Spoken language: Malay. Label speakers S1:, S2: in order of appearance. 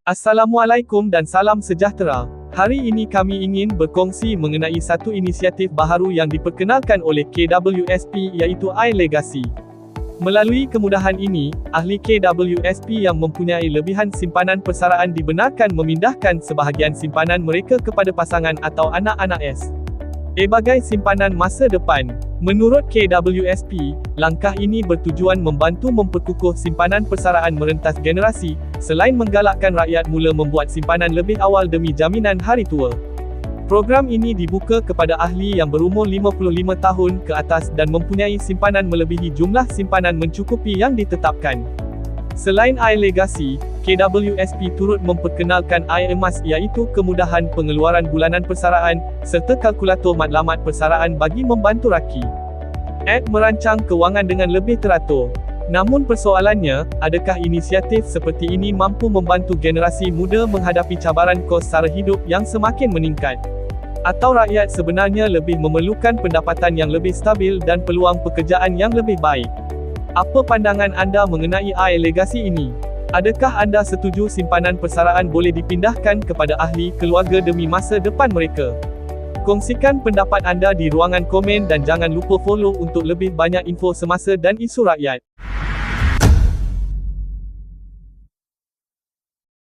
S1: Assalamualaikum dan salam sejahtera. Hari ini kami ingin berkongsi mengenai satu inisiatif baharu yang diperkenalkan oleh KWSP iaitu iLegacy. Melalui kemudahan ini, ahli KWSP yang mempunyai lebihan simpanan persaraan dibenarkan memindahkan sebahagian simpanan mereka kepada pasangan atau anak-anak sebagai simpanan masa depan. Menurut KWSP, langkah ini bertujuan membantu memperkukuh simpanan persaraan merentas generasi, selain menggalakkan rakyat mula membuat simpanan lebih awal demi jaminan hari tua. Program ini dibuka kepada ahli yang berumur 55 tahun ke atas dan mempunyai simpanan melebihi jumlah simpanan mencukupi yang ditetapkan. Selain iLegacy, KWSP turut memperkenalkan iEmas iaitu kemudahan pengeluaran bulanan persaraan, serta kalkulator matlamat persaraan bagi membantu raki merancang kewangan dengan lebih teratur. Namun persoalannya, adakah inisiatif seperti ini mampu membantu generasi muda menghadapi cabaran kos sara hidup yang semakin meningkat? Atau rakyat sebenarnya lebih memerlukan pendapatan yang lebih stabil dan peluang pekerjaan yang lebih baik? Apa pandangan anda mengenai iLegacy ini? Adakah anda setuju simpanan persaraan boleh dipindahkan kepada ahli keluarga demi masa depan mereka? Kongsikan pendapat anda di ruangan komen dan jangan lupa follow untuk lebih banyak info semasa dan isu rakyat.